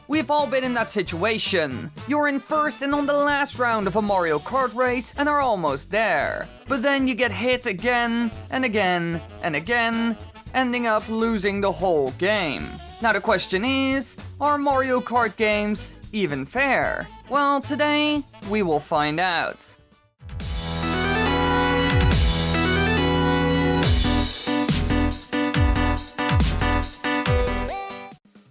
We've all been in that situation. You're in first and on the last round of a Mario Kart race and are almost there. But then you get hit again and again and again, ending up losing the whole game. Now the question is, are Mario Kart games even fair? Well, today we will find out.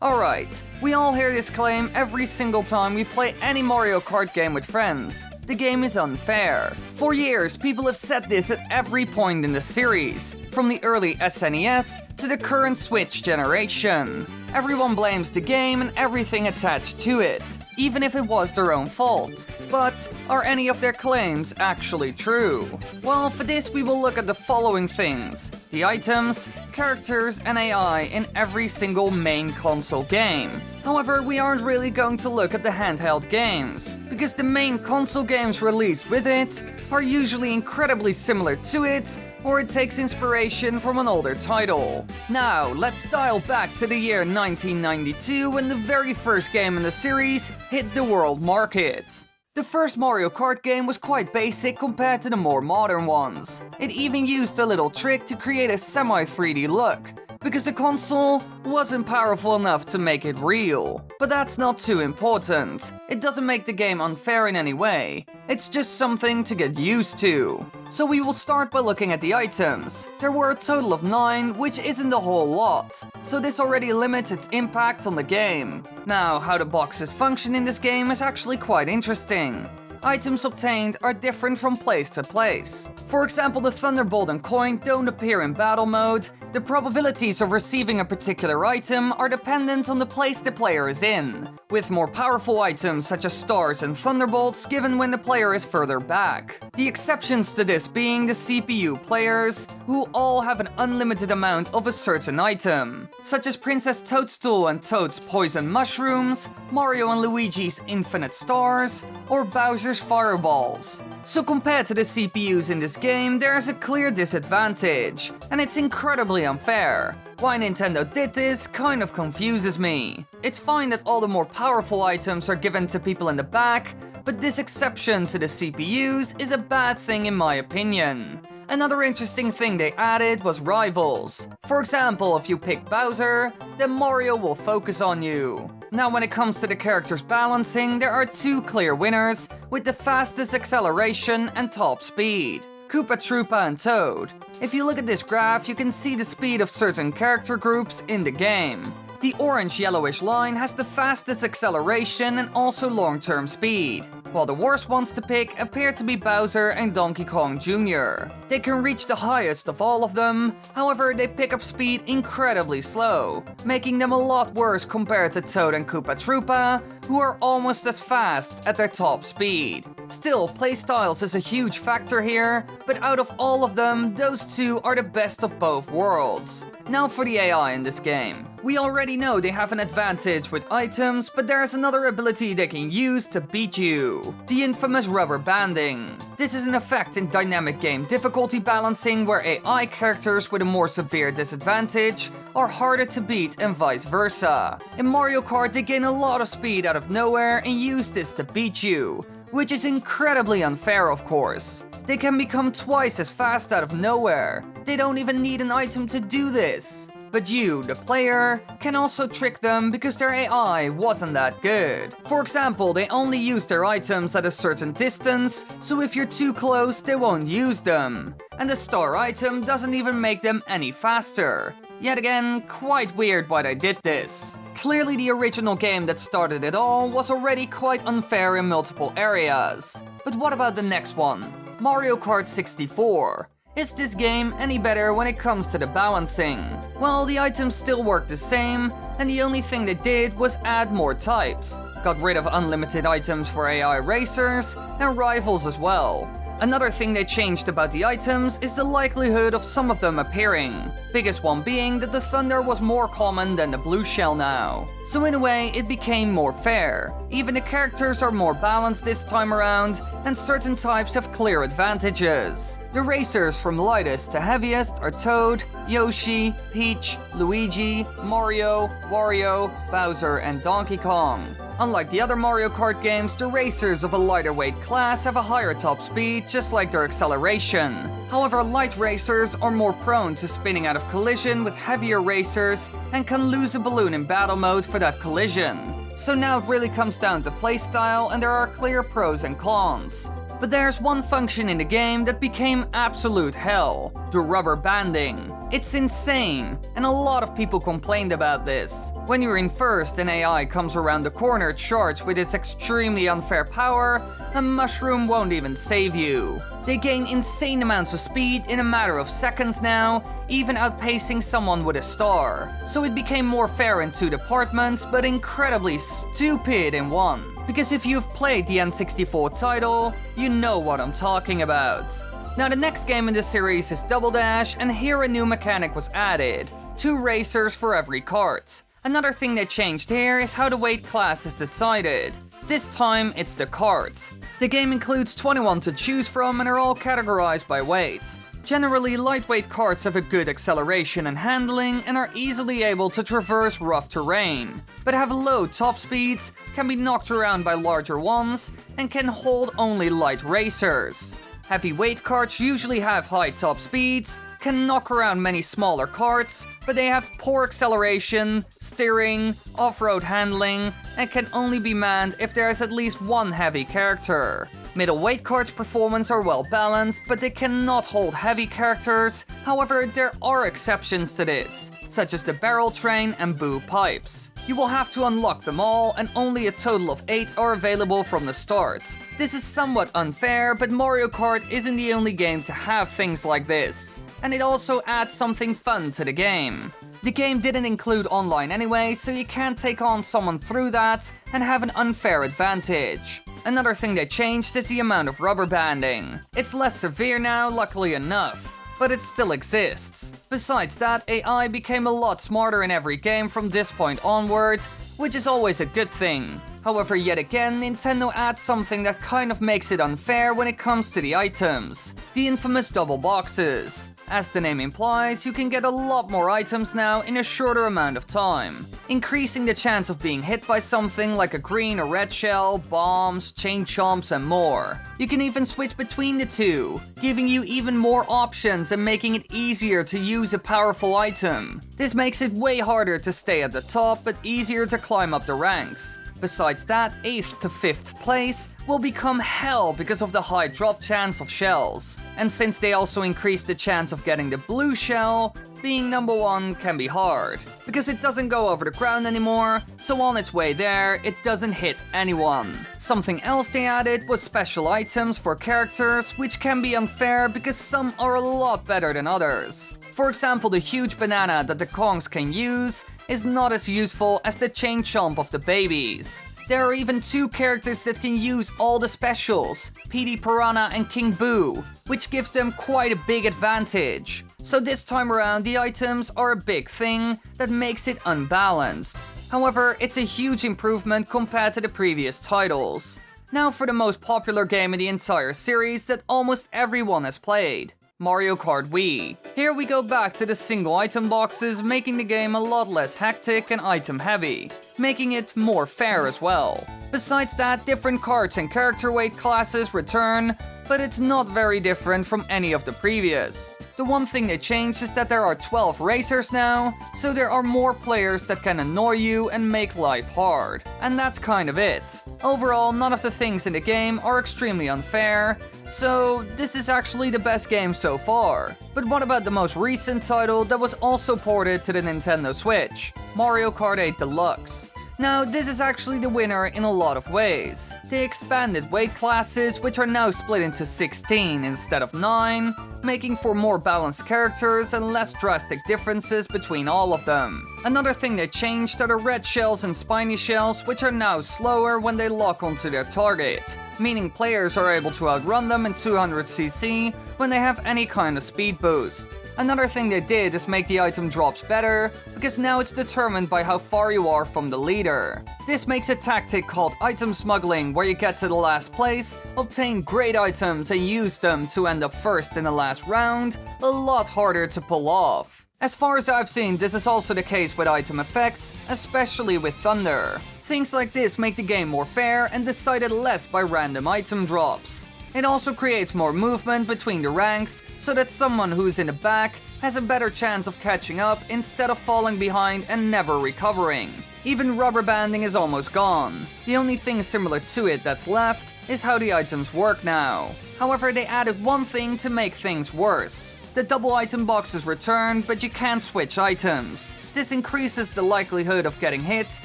Alright, we all hear this claim every single time we play any Mario Kart game with friends. The game is unfair. For years, people have said this at every point in the series, from the early SNES to the current Switch generation. Everyone blames the game and everything attached to it, even if it was their own fault. But are any of their claims actually true? Well, for this we will look at the following things: the items, characters, and AI in every single main console game. However, we aren't really going to look at the handheld games, because the main console games released with it are usually incredibly similar to it, or it takes inspiration from an older title. Now, let's dial back to the year 1992 when the very first game in the series hit the world market. The first Mario Kart game was quite basic compared to the more modern ones. It even used a little trick to create a semi-3D look, because the console wasn't powerful enough to make it real. But that's not too important. It doesn't make the game unfair in any way. It's just something to get used to. So we will start by looking at the items. There were a total of 9, which isn't a whole lot. So this already limits its impact on the game. Now, how the boxes function in this game is actually quite interesting. Items obtained are different from place to place. For example, the Thunderbolt and coin don't appear in battle mode. The probabilities of receiving a particular item are dependent on the place the player is in, with more powerful items such as stars and thunderbolts given when the player is further back. The exceptions to this being the CPU players, who all have an unlimited amount of a certain item, such as Princess Toadstool and Toad's poison mushrooms, Mario and Luigi's infinite stars, or Bowser's fireballs. So compared to the CPUs in this game, there is a clear disadvantage, and it's incredibly unfair. Why Nintendo did this kind of confuses me. It's fine that all the more powerful items are given to people in the back, but this exception to the CPUs is a bad thing in my opinion. Another interesting thing they added was rivals. For example, if you pick Bowser, then Mario will focus on you. Now when it comes to the characters' balancing, there are 2 clear winners, with the fastest acceleration and top speed: Koopa Troopa and Toad. If you look at this graph, you can see the speed of certain character groups in the game. The orange-yellowish line has the fastest acceleration and also long-term speed, while the worst ones to pick appear to be Bowser and Donkey Kong Jr. They can reach the highest of all of them, however they pick up speed incredibly slow, making them a lot worse compared to Toad and Koopa Troopa, who are almost as fast at their top speed. Still, playstyles is a huge factor here, but out of all of them, those 2 are the best of both worlds. Now for the AI in this game. We already know they have an advantage with items, but there is another ability they can use to beat you: the infamous rubber banding. This is an effect in dynamic game difficulty balancing where AI characters with a more severe disadvantage are harder to beat and vice versa. In Mario Kart, they gain a lot of speed out of nowhere and use this to beat you, which is incredibly unfair, of course. They can become twice as fast out of nowhere. They don't even need an item to do this. But you, the player, can also trick them because their AI wasn't that good. For example, they only use their items at a certain distance, so if you're too close, they won't use them. And the star item doesn't even make them any faster. Yet again, quite weird why they did this. Clearly the original game that started it all was already quite unfair in multiple areas. But what about the next one? Mario Kart 64. Is this game any better when it comes to the balancing? Well, the items still work the same, and the only thing they did was add more types. Got rid of unlimited items for AI racers, and rivals as well. Another thing they changed about the items is the likelihood of some of them appearing. Biggest one being that the thunder was more common than the blue shell now. So in a way, it became more fair. Even the characters are more balanced this time around, and certain types have clear advantages. The racers from lightest to heaviest are Toad, Yoshi, Peach, Luigi, Mario, Wario, Bowser, and Donkey Kong. Unlike the other Mario Kart games, the racers of a lighter weight class have a higher top speed, just like their acceleration. However, light racers are more prone to spinning out of collision with heavier racers and can lose a balloon in battle mode for that collision. So now it really comes down to playstyle, and there are clear pros and cons. But there's one function in the game that became absolute hell: the rubber banding. It's insane, and a lot of people complained about this. When you're in first and AI comes around the corner charged with its extremely unfair power, a mushroom won't even save you. They gain insane amounts of speed in a matter of seconds now, even outpacing someone with a star. So it became more fair in two departments, but incredibly stupid in one. Because if you've played the N64 title, you know what I'm talking about. Now the next game in the series is Double Dash, and here a new mechanic was added: 2 racers for every kart. Another thing they changed here is how the weight class is decided. This time it's the karts. The game includes 21 to choose from and are all categorized by weight. Generally, lightweight karts have a good acceleration and handling and are easily able to traverse rough terrain, but have low top speeds, can be knocked around by larger ones, and can hold only light racers. Heavyweight karts usually have high top speeds, can knock around many smaller karts, but they have poor acceleration, steering, off-road handling, and can only be manned if there is at least one heavy character. Middleweight karts' performance are well balanced, but they cannot hold heavy characters. However, there are exceptions to this, such as the barrel train and boo pipes. You will have to unlock them all, and only a total of 8 are available from the start. This is somewhat unfair, but Mario Kart isn't the only game to have things like this, and it also adds something fun to the game. The game didn't include online anyway, so you can't take on someone through that and have an unfair advantage. Another thing they changed is the amount of rubber banding. It's less severe now, luckily enough, but it still exists. Besides that, AI became a lot smarter in every game from this point onward, which is always a good thing. However, yet again, Nintendo adds something that kind of makes it unfair when it comes to the items: the infamous double boxes. As the name implies, you can get a lot more items now in a shorter amount of time, increasing the chance of being hit by something like a green or red shell, bombs, chain chomps, and more. You can even switch between the two, giving you even more options and making it easier to use a powerful item. This makes it way harder to stay at the top, but easier to climb up the ranks. Besides that, 8th to 5th place will become hell because of the high drop chance of shells. And since they also increase the chance of getting the blue shell, being number 1 can be hard, because it doesn't go over the ground anymore, so on its way there, it doesn't hit anyone. Something else they added was special items for characters, which can be unfair because some are a lot better than others. For example, the huge banana that the Kongs can use is not as useful as the chain chomp of the babies. There are even 2 characters that can use all the specials, PD Piranha and King Boo, which gives them quite a big advantage. So this time around, the items are a big thing that makes it unbalanced. However, it's a huge improvement compared to the previous titles. Now for the most popular game in the entire series that almost everyone has played: Mario Kart Wii. Here we go back to the single item boxes, making the game a lot less hectic and item heavy, making it more fair as well. Besides that, different karts and character weight classes return, but it's not very different from any of the previous. The one thing they changed is that there are 12 racers now, so there are more players that can annoy you and make life hard. And that's kind of it. Overall, none of the things in the game are extremely unfair, so this is actually the best game so far. But what about the most recent title that was also ported to the Nintendo Switch? Mario Kart 8 Deluxe. Now, this is actually the winner in a lot of ways. They expanded weight classes, which are now split into 16 instead of 9, making for more balanced characters and less drastic differences between all of them. Another thing they changed are the red shells and spiny shells, which are now slower when they lock onto their target, meaning players are able to outrun them in 200cc when they have any kind of speed boost. Another thing they did is make the item drops better, because now it's determined by how far you are from the leader. This makes a tactic called item smuggling, where you get to the last place, obtain great items and use them to end up first in the last round, a lot harder to pull off. As far as I've seen, this is also the case with item effects, especially with Thunder. Things like this make the game more fair and decided less by random item drops. It also creates more movement between the ranks, so that someone who's in the back has a better chance of catching up instead of falling behind and never recovering. Even rubber banding is almost gone. The only thing similar to it that's left is how the items work now. However, they added one thing to make things worse. The double item box is returned, but you can't switch items. This increases the likelihood of getting hit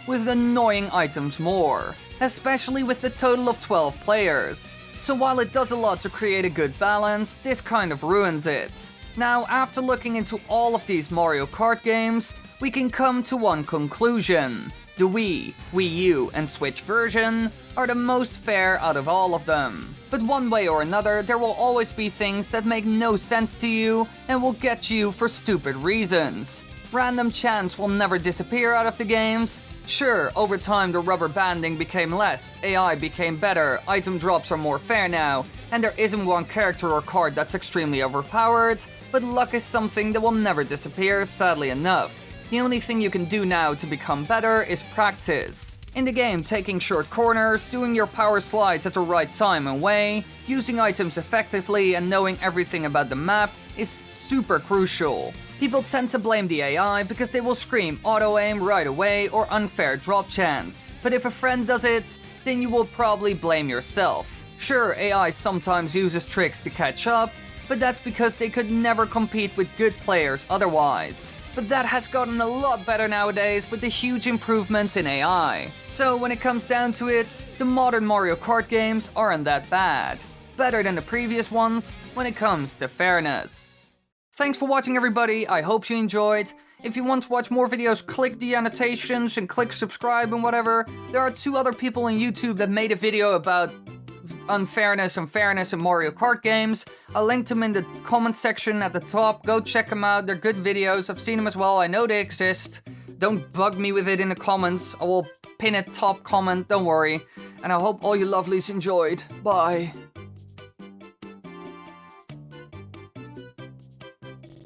with annoying items more, especially with the total of 12 players. So while it does a lot to create a good balance, this kind of ruins it. Now, after looking into all of these Mario Kart games, we can come to one conclusion. The Wii, Wii U, and Switch version are the most fair out of all of them. But one way or another, there will always be things that make no sense to you and will get you for stupid reasons. Random chance will never disappear out of the games. Sure, over time the rubber banding became less, AI became better, item drops are more fair now, and there isn't one character or card that's extremely overpowered, but luck is something that will never disappear, sadly enough. The only thing you can do now to become better is practice. In the game, taking short corners, doing your power slides at the right time and way, using items effectively and knowing everything about the map is super crucial. People tend to blame the AI because they will scream auto-aim right away or unfair drop chance. But if a friend does it, then you will probably blame yourself. Sure, AI sometimes uses tricks to catch up, but that's because they could never compete with good players otherwise. But that has gotten a lot better nowadays with the huge improvements in AI. So when it comes down to it, the modern Mario Kart games aren't that bad. Better than the previous ones when it comes to fairness. Thanks for watching, everybody. I hope you enjoyed. If you want to watch more videos, click the annotations and click subscribe and whatever. There are 2 other people on YouTube that made a video about unfairness and fairness in Mario Kart games. I'll link them in the comment section at the top. Go check them out. They're good videos. I've seen them as well. I know they exist. Don't bug me with it in the comments. I will pin a top comment. Don't worry. And I hope all you lovelies enjoyed. Bye.